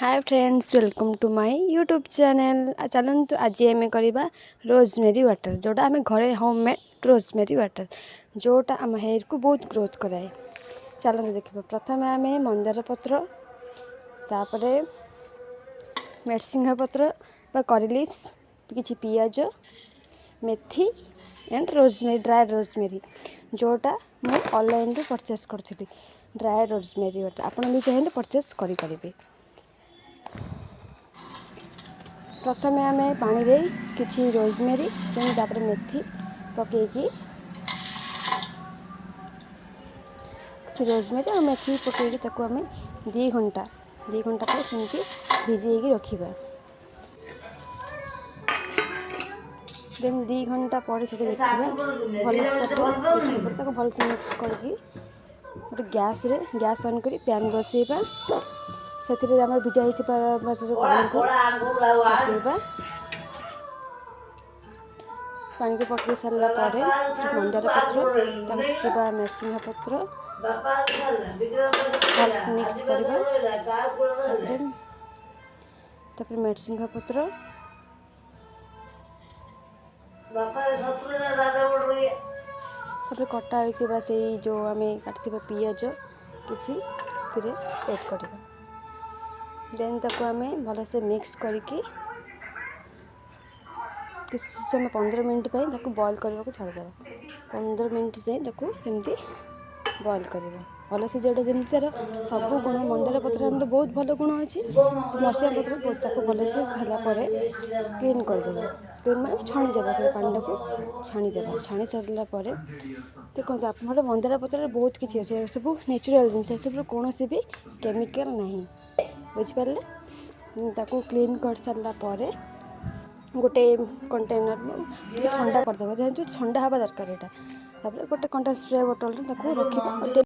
Hi friends, welcome to my YouTube channel. चलतु आज आम करवा रोजमेरी वाटर, जोटा आम घरे होममेड रोजमेरी वाटर जोटा आम हेयर को बहुत ग्रोथ कराए। चलते देखा। प्रथम आम मंदार पत्र, तापर मेरसिंगा पत्र बा करी लिव्स, किसी पियाज, मेथी एंड रोजमेरी, ड्राई रोजमेरी जोटा मुझे ऑनलाइन रे परचेस करी। ड्राई रोजमेरी वाटर आपन भी चाहिए परचेस करें। प्रथम आम पानी रे किछि रोजमेरी तापर मेथी पकईकी किछि रोजमेरी और मेथी पकईकी ताको आम 2 घंटा पर सेमती भिजेकी रखिबा। देन 2 घंटा पर से देखिए भल भल से मिक्स करके गोटे गैस ऑन करी पैन बसैबा। से भिजा पानी को पकईबा। पानी को पकई सारा मंदार पत्र मेरसिंगा पत्र भल मिक्स करवा। मेरसिंगा पत्र कटा होता से जो आम काटि पियाज किसी एड करवा। देन ताको आम भल से मिक्स करके किसी समय 15 मिनट बॉयल करने को छाड़देवा। 15 मिनट से सेमती बॉयल करवा भल से जोटा जमी तार सब गुण मंदार पत्र बहुत भल गुण अच्छी। मरसिंगा पत्र बहुत भल से खालापर क्लीन करदे। क्लीन मैंने छाणीदेव से पानी को छाणीदेव। छाणी सारापर देखो आप मंदार पत्र बहुत किसी अच्छे सब नेचुरल जिन सब कौन भी केमिकल नहीं। बुझिपारे ताको क्लीन कर सारापर गोटे कंटेनर ठंडा करदे। जेहेतु ठंडा हवा दरकार यहाँ गोटे कंटेनर स्प्रे बोतल रखा।